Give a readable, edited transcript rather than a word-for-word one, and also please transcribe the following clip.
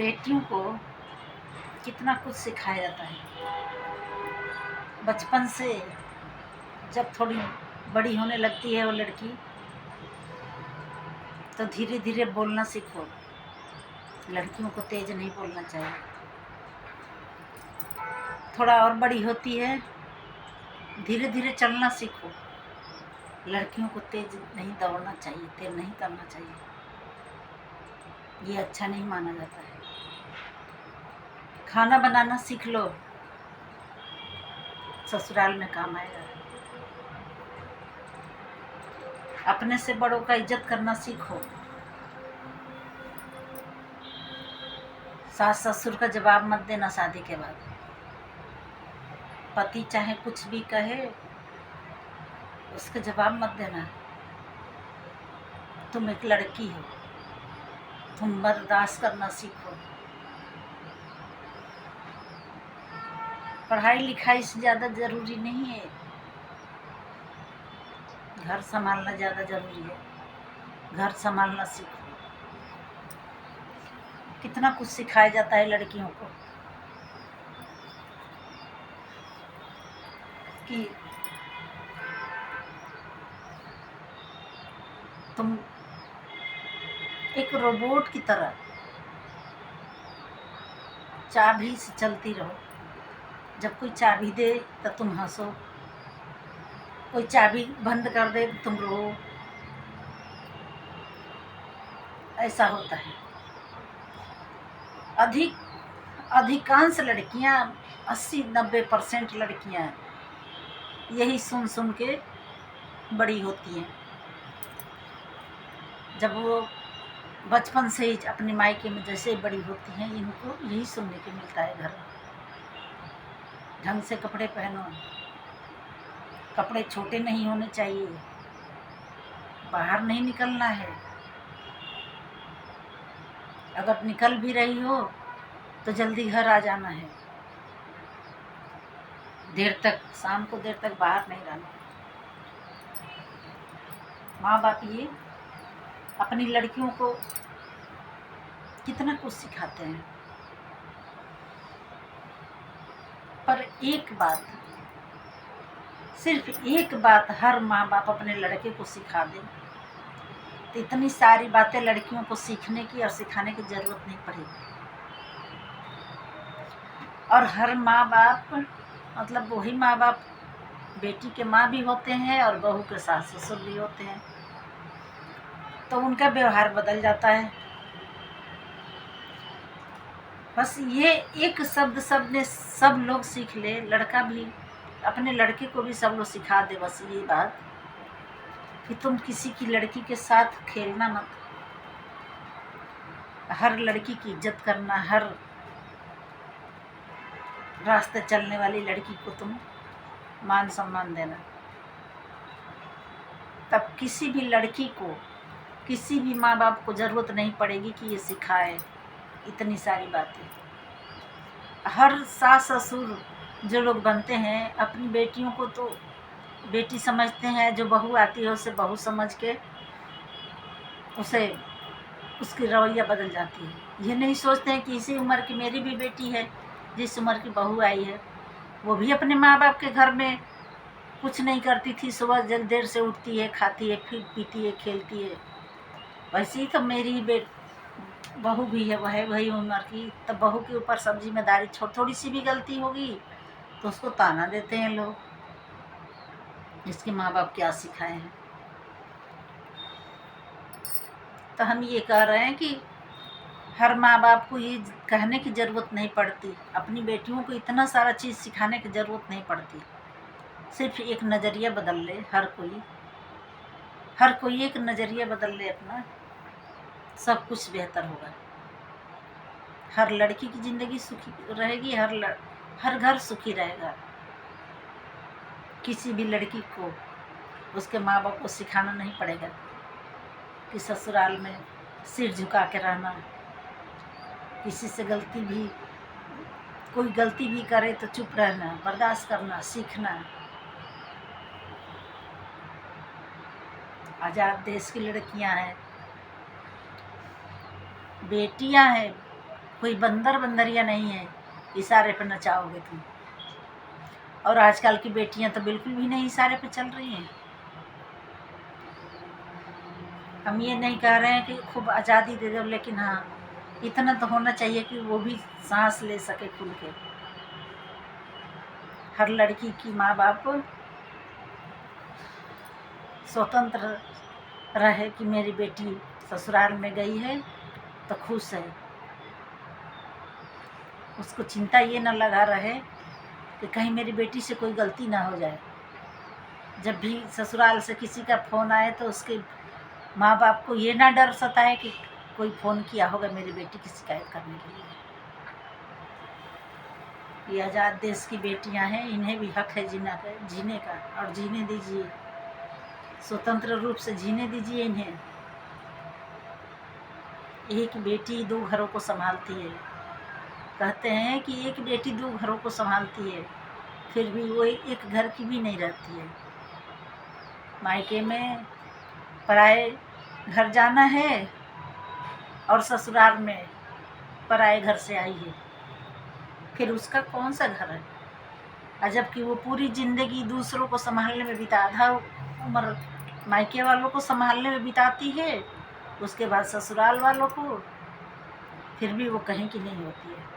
बेटियों को कितना कुछ सिखाया जाता है। बचपन से जब थोड़ी बड़ी होने लगती है वो लड़की, तो धीरे धीरे बोलना सीखो। लड़कियों को तेज नहीं बोलना चाहिए। थोड़ा और बड़ी होती है, धीरे धीरे चलना सीखो। लड़कियों को तेज नहीं दौड़ना चाहिए, तेज नहीं करना चाहिए, ये अच्छा नहीं माना जाता है। खाना बनाना सीख लो, ससुराल में काम आएगा। अपने से बड़ों का इज्जत करना सीखो। सास ससुर का जवाब मत देना शादी के बाद। पति चाहे कुछ भी कहे, उसका जवाब मत देना। तुम एक लड़की हो, तुम बर्दाश्त करना सीखो। पढ़ाई लिखाई से ज़्यादा ज़रूरी नहीं है, घर संभालना ज़्यादा ज़रूरी है। घर संभालना सीखो। कितना कुछ सिखाया जाता है लड़कियों को कि तुम एक रोबोट की तरह चाबी से चलती रहो। जब कोई चाबी दे तो तुम हंसो, कोई चाबी बंद कर दे तो तुम रो। ऐसा होता है। अधिकांश लड़कियां 80-90% लड़कियां यही सुन सुन के बड़ी होती हैं। जब वो बचपन से ही अपने मायके में जैसे बड़ी होती हैं, इनको यही सुनने को मिलता है। घर में ढंग से कपड़े पहनो, कपड़े छोटे नहीं होने चाहिए, बाहर नहीं निकलना है। अगर निकल भी रही हो तो जल्दी घर आ जाना है। देर तक, शाम को देर तक बाहर नहीं रहना। माँ बाप ये अपनी लड़कियों को कितना कुछ सिखाते हैं, पर एक बात, सिर्फ एक बात हर माँ बाप अपने लड़के को सिखा दे तो इतनी सारी बातें लड़कियों को सीखने की और सिखाने की जरूरत नहीं पड़ेगी। और हर माँ बाप मतलब वही माँ बाप बेटी के माँ भी होते हैं और बहू के सास ससुर भी होते हैं, तो उनका व्यवहार बदल जाता है। बस ये एक शब्द ने सब लोग सीख ले, लड़का भी अपने लड़के को भी सब लोग सिखा दे। बस ये बात कि तुम किसी की लड़की के साथ खेलना मत। हर लड़की की इज्जत करना, हर रास्ते चलने वाली लड़की को तुम मान सम्मान देना। तब किसी भी लड़की को, किसी भी माँ बाप को ज़रूरत नहीं पड़ेगी कि ये सिखाए इतनी सारी बातें। हर सास ससुर जो लोग बनते हैं, अपनी बेटियों को तो बेटी समझते हैं। जो बहू आती है उसे बहू समझ के उसे उसकी रवैया बदल जाती है। ये नहीं सोचते हैं कि इसी उम्र की मेरी भी बेटी है, जिस उम्र की बहू आई है वो भी अपने माँ बाप के घर में कुछ नहीं करती थी। सुबह जल्द देर से उठती है, खाती है, फिर पीती है, खेलती है। वैसे ही तो मेरी बहू भी है, वह वही उम्र की। तब बहू के ऊपर सब जिम्मेदारी, थोड़ी सी भी गलती होगी तो उसको ताना देते हैं लोग, इसके माँ बाप क्या सिखाए हैं। तो हम ये कह रहे हैं कि हर माँ बाप को ये कहने की ज़रूरत नहीं पड़ती, अपनी बेटियों को इतना सारा चीज़ सिखाने की ज़रूरत नहीं पड़ती। सिर्फ एक नज़रिया बदल ले हर कोई एक नज़रिया बदल ले अपना, सब कुछ बेहतर होगा। हर लड़की की ज़िंदगी सुखी रहेगी, हर घर सुखी रहेगा। किसी भी लड़की को उसके माँ बाप को सिखाना नहीं पड़ेगा कि ससुराल में सिर झुका के रहना। किसी से कोई गलती भी करे तो चुप रहना, बर्दाश्त करना सीखना। आज़ाद देश की लड़कियां हैं, बेटियां हैं, कोई बंदर बंदरिया नहीं है इशारे पे नचाओगे तुम। और आजकल की बेटियां तो बिल्कुल भी नहीं इशारे पे चल रही हैं। हम ये नहीं कह रहे हैं कि खूब आज़ादी दे दो, लेकिन हाँ इतना तो होना चाहिए कि वो भी सांस ले सके खुल के। हर लड़की की माँ बाप स्वतंत्र रहे कि मेरी बेटी ससुराल में गई है तो खुश है। उसको चिंता ये न लगा रहे कि कहीं मेरी बेटी से कोई गलती ना हो जाए। जब भी ससुराल से किसी का फ़ोन आए तो उसके माँ बाप को ये ना डर सताए कि कोई फ़ोन किया होगा मेरी बेटी की शिकायत करने के लिए। ये आज़ाद देश की बेटियां हैं, इन्हें भी हक है जीने का, और जीने दीजिए, स्वतंत्र रूप से जीने दीजिए इन्हें। एक बेटी दो घरों को संभालती है। कहते हैं कि एक बेटी दो घरों को संभालती है, फिर भी वो एक घर की भी नहीं रहती है। मायके में पराए घर जाना है और ससुराल में पराए घर से आई है, फिर उसका कौन सा घर है? जबकि वो पूरी ज़िंदगी दूसरों को संभालने में बिता, आधा उम्र मायके वालों को संभालने में बिताती है, उसके बाद ससुराल वालों को, फिर भी वो कहीं की नहीं होती है।